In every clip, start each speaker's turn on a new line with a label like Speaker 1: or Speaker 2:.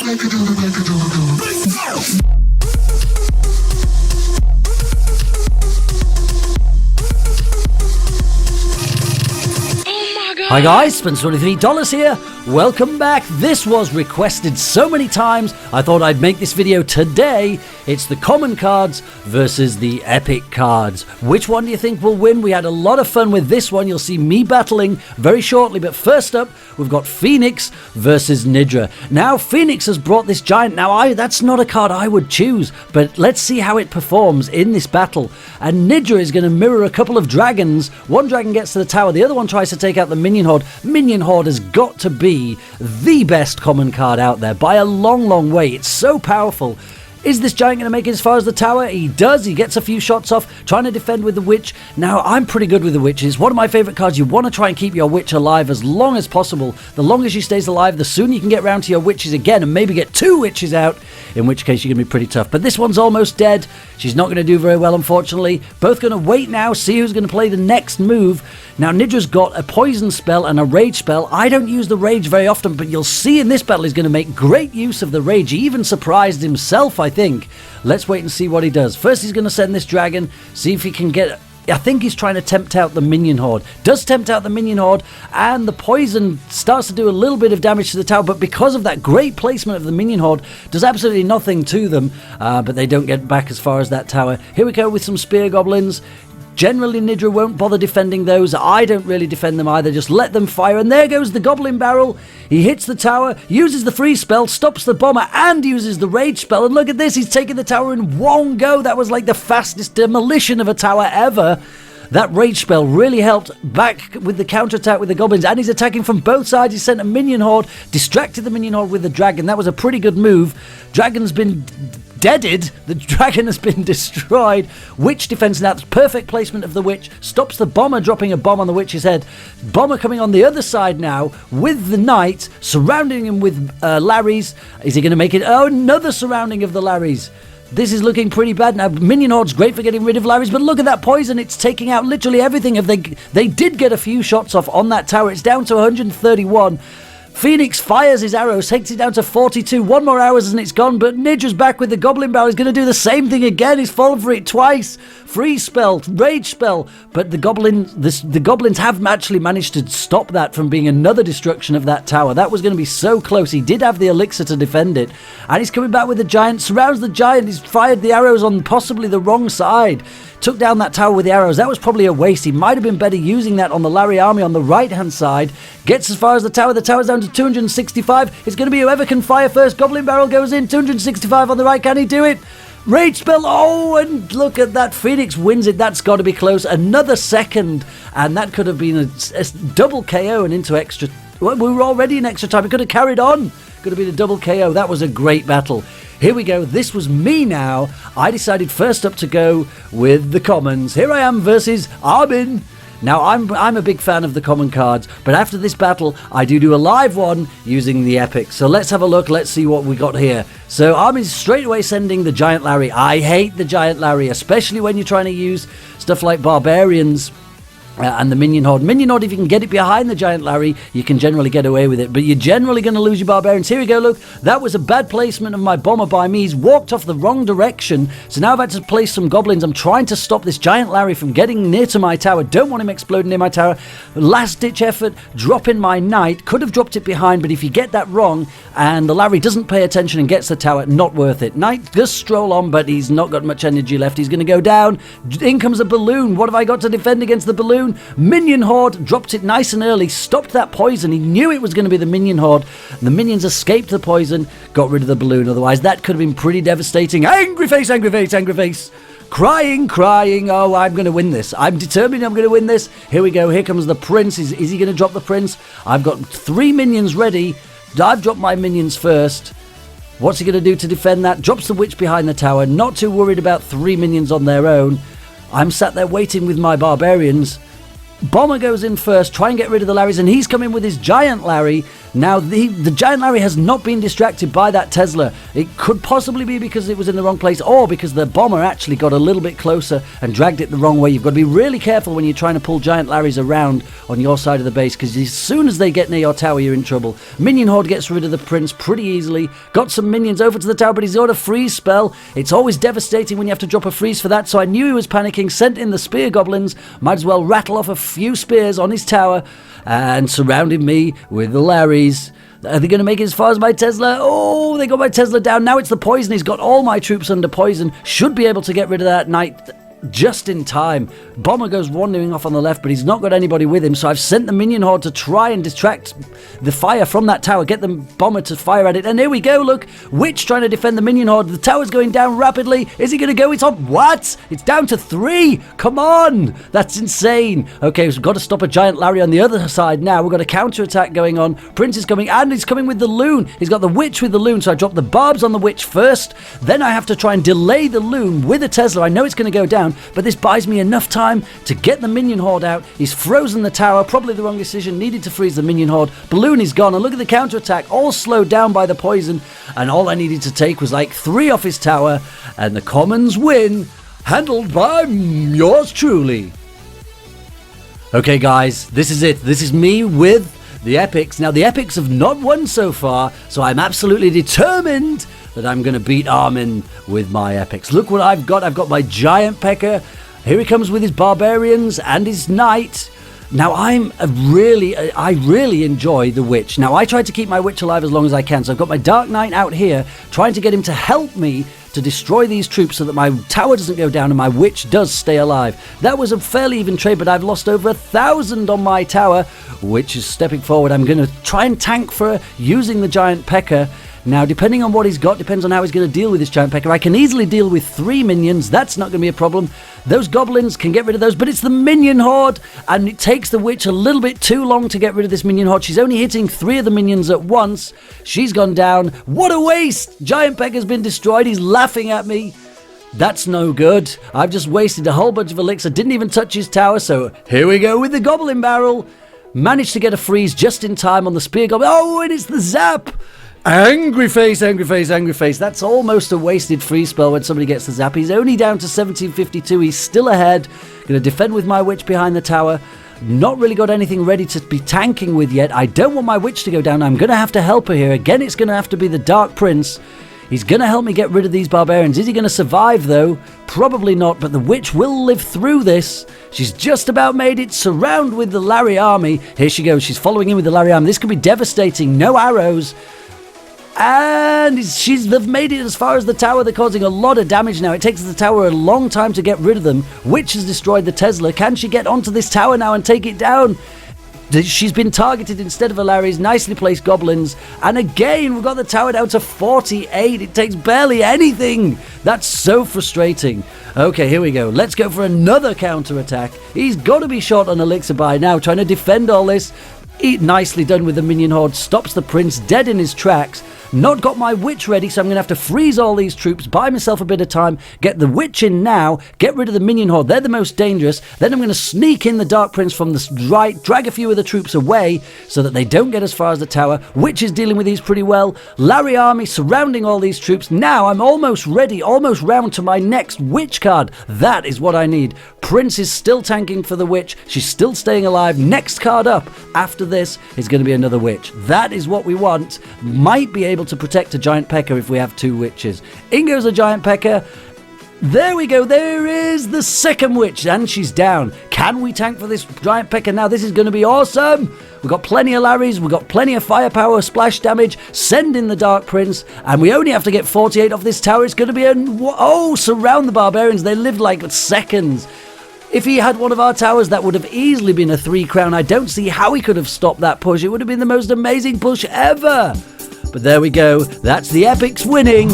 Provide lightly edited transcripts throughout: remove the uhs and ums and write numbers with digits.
Speaker 1: Hi guys, spent $23 here. Welcome back. This was requested so many times, I thought I'd make this video today. It's the common cards versus the epic cards. Which one do you think will win? We had a lot of fun with this one. You'll see me battling very shortly, but first up, we've got Phoenix versus Nidra. Now, Phoenix has brought this giant. Now, that's not a card I would choose, but let's see how it performs in this battle. And Nidra is going to mirror a couple of dragons. One dragon gets to the tower, the other one tries to take out the Minion Horde. Minion Horde has got to be the best common card out there by a long, long way. It's so powerful. Is this giant going to make it as far as the tower? He does. He gets a few shots off, trying to defend with the witch. Now, I'm pretty good with the witch. It's one of my favourite cards. You want to try and keep your witch alive as long as possible. The longer she stays alive, the sooner you can get round to your witches again and maybe get two witches out, in which case you're going to be pretty tough. But this one's almost dead. She's not going to do very well, unfortunately. Both going to wait now, see who's going to play the next move. Now, Nidra's got a poison spell and a rage spell. I don't use the rage very often, but you'll see in this battle he's going to make great use of the rage. He even surprised himself, I think. Let's wait and see what he does. First, he's going to send this dragon, see if he can get... I think he's trying to tempt out the Minion Horde. Does tempt out the Minion Horde, and the poison starts to do a little bit of damage to the tower, but because of that great placement of the Minion Horde, does absolutely nothing to them, but they don't get back as far as that tower. Here we go with some Spear Goblins. Generally, Nidra won't bother defending those. I don't really defend them either. Just let them fire. And there goes the Goblin Barrel. He hits the tower, uses the freeze spell, stops the bomber, and uses the rage spell. And look at this. He's taking the tower in one go. That was like the fastest demolition of a tower ever. That rage spell really helped back with the counterattack with the goblins, and he's attacking from both sides. He sent a Minion Horde, distracted the Minion Horde with the dragon. That was a pretty good move. Dragon's been deaded. The dragon has been destroyed. Witch defense now. Perfect placement of the witch. Stops the bomber dropping a bomb on the witch's head. Bomber coming on the other side now with the knight, surrounding him with Larrys. Is he going to make it? Oh, another surrounding of the Larrys. This is looking pretty bad now. Minion Horde's great for getting rid of Larrys, but look at that poison. It's taking out literally everything. If they did get a few shots off on that tower, it's down to 131. Phoenix fires his arrows, takes it down to 42. One more arrows and it's gone, but Nidra's back with the Goblin Barrel. He's going to do the same thing again. He's fallen for it twice. Freeze spell, rage spell, but the goblins have actually managed to stop that from being another destruction of that tower. That was going to be so close. He did have the elixir to defend it, and he's coming back with the giant, surrounds the giant. He's fired the arrows on possibly the wrong side. Took down that tower with the arrows. That was probably a waste. He might have been better using that on the Larry army on the right-hand side. Gets as far as the tower. The tower's down to 265. It's going to be whoever can fire first. Goblin Barrel goes in. 265 on the right. Can he do it? Rage spell. Oh, and look at that. Phoenix wins it. That's got to be close. Another second. And that could have been a double KO and into extra... Well, we were already in extra time. It could have carried on. Could have been a double KO. That was a great battle. Here we go. This was me now. I decided first up to go with the commons. Here I am versus Arbonne. Now, I'm a big fan of the common cards, but after this battle, I do a live one using the epics. So let's have a look. Let's see what we got here. So Arbonne's straight away sending the Giant Larry. I hate the Giant Larry, especially when you're trying to use stuff like barbarians. And the Minion Horde. Minion Horde, if you can get it behind the Giant Larry, you can generally get away with it. But you're generally going to lose your barbarians. Here we go, look. That was a bad placement of my bomber by me. He's walked off the wrong direction. So now I've had to place some goblins. I'm trying to stop this Giant Larry from getting near to my tower. Don't want him exploding near my tower. Last ditch effort, dropping my knight. Could have dropped it behind, but if you get that wrong and the Larry doesn't pay attention and gets the tower, not worth it. Knight does stroll on, but he's not got much energy left. He's going to go down. In comes a balloon. What have I got to defend against the balloon? Minion Horde dropped it nice and early, stopped that poison. He knew it was going to be the Minion Horde. The minions escaped the poison, got rid of the balloon. Otherwise, that could have been pretty devastating. Angry face, angry face, angry face. Crying, crying. Oh, I'm going to win this. I'm determined I'm going to win this. Here we go. Here comes the prince. Is he going to drop the prince? I've got 3 minions ready. I've dropped my minions first. What's he going to do to defend that? Drops the witch behind the tower. Not too worried about 3 minions on their own. I'm sat there waiting with my barbarians. Bomber goes in first, try and get rid of the Larrys, and he's coming with his giant Larry. Now, the giant Larry has not been distracted by that Tesla. It could possibly be because it was in the wrong place, or because the bomber actually got a little bit closer and dragged it the wrong way. You've got to be really careful when you're trying to pull giant Larrys around on your side of the base, because as soon as they get near your tower, you're in trouble. Minion Horde gets rid of the prince pretty easily. Got some minions over to the tower, but he's got a freeze spell. It's always devastating when you have to drop a freeze for that, so I knew he was panicking. Sent in the spear goblins. Might as well rattle off a few spears on his tower and surrounded me with the Larrys. Are they going to make it as far as my Tesla? Oh, they got my Tesla down. Now it's the poison. He's got all my troops under poison. Should be able to get rid of that knight just in time. Bomber goes wandering off on the left, but he's not got anybody with him, so I've sent the minion horde to try and distract the fire from that tower, get the bomber to fire at it, and here we go, look, Witch trying to defend the minion horde. The tower's going down rapidly. Is he going to go? It's on. What? It's down to 3. Come on, that's insane. Okay, so we've got to stop a giant Larry on the other side now. We've got a counter-attack going on. Prince is coming, and he's coming with the loon. He's got the Witch with the loon, so I drop the barbs on the Witch first, then I have to try and delay the loon with a Tesla. I know it's going to go down, but this buys me enough time to get the minion horde out. He's frozen the tower, probably the wrong decision, needed to freeze the minion horde. Balloon is gone, and look at the counterattack, all slowed down by the poison, and all I needed to take was like 3 off his tower, and the commons win, handled by yours truly. Okay guys, this is it. This is me with the EPICS. Now the EPICS have not won so far, so I'm absolutely determined that I'm going to beat Arbonne with my EPICS. Look what I've got. I've got my giant P.E.K.K.A. Here he comes with his barbarians and his knight. Now I really enjoy the Witch. Now I try to keep my Witch alive as long as I can, so I've got my Dark Knight out here trying to get him to help me to destroy these troops so that my tower doesn't go down and my Witch does stay alive. That was a fairly even trade, but I've lost over 1,000 on my tower. Witch is stepping forward. I'm going to try and tank for her using the giant P.E.K.K.A. Now, depending on what he's got, depends on how he's going to deal with this giant P.E.K.K.A. I can easily deal with 3 minions. That's not going to be a problem. Those goblins can get rid of those, but it's the minion horde, and it takes the Witch a little bit too long to get rid of this minion horde. She's only hitting 3 of the minions at once. She's gone down. What a waste! Giant P.E.K.K.A.'s been destroyed. He's laughing at me. That's no good. I've just wasted a whole bunch of elixir. Didn't even touch his tower, so here we go with the goblin barrel. Managed to get a freeze just in time on the spear goblin. Oh, and it's the zap! Angry face, angry face, angry face. That's almost a wasted free spell when somebody gets the zap. He's only down to 1752. He's still ahead. Going to defend with my Witch behind the tower. Not really got anything ready to be tanking with yet. I don't want my Witch to go down. I'm going to have to help her here. Again, it's going to have to be the Dark Prince. He's going to help me get rid of these barbarians. Is he going to survive, though? Probably not, but the Witch will live through this. She's just about made it. Surround with the Larry army. Here she goes. She's following in with the Larry army. This could be devastating. No arrows. And they've made it as far as the tower. They're causing a lot of damage now. It takes the tower a long time to get rid of them. Witch has destroyed the Tesla. Can she get onto this tower now and take it down? She's been targeted instead of Larry's. Nicely placed goblins. And again, we've got the tower down to 48. It takes barely anything. That's so frustrating. Okay, here we go. Let's go for another counter-attack. He's got to be short on elixir by now, trying to defend all this. Nicely done with the minion horde. Stops the prince dead in his tracks. Not got my Witch ready, so I'm going to have to freeze all these troops, buy myself a bit of time, get the Witch in now, get rid of the minion horde. They're the most dangerous. Then I'm going to sneak in the Dark Prince from the right, drag a few of the troops away so that they don't get as far as the tower. Witch is dealing with these pretty well. Larry army surrounding all these troops. Now I'm almost ready, almost round to my next Witch card. That is what I need. Prince is still tanking for the Witch. She's still staying alive. Next card up after this is going to be another Witch. That is what we want. Might be able to protect a giant P.E.K.K.A. if we have 2 Witches. In goes a giant P.E.K.K.A. There we go. There is the second Witch, and she's down. Can we tank for this giant P.E.K.K.A. now? This is going to be awesome. We've got plenty of Larrys. We've got plenty of firepower, splash damage. Send in the Dark Prince, and we only have to get 48 off this tower. It's going to be surround the barbarians. They lived like seconds. If he had one of our towers, that would have easily been a 3 crown. I don't see how he could have stopped that push. It would have been the most amazing push ever. But there we go. That's the EPICS winning.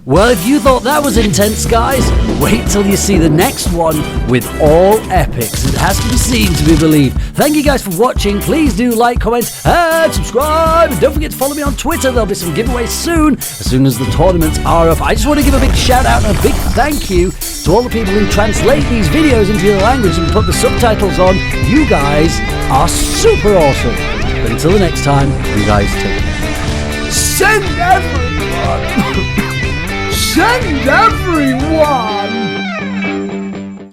Speaker 1: Well, if you thought that was intense, guys, wait till you see the next one with all epics. It has to be seen to be believed. Thank you guys for watching. Please do like, comment, and subscribe. And don't forget to follow me on Twitter. There'll be some giveaways as soon as the tournaments are up. I just want to give a big shout out and a big thank you to all the people who translate these videos into your language and put the subtitles on. You guys are super awesome. But until the next time, you guys take care. Send everyone! Send everyone!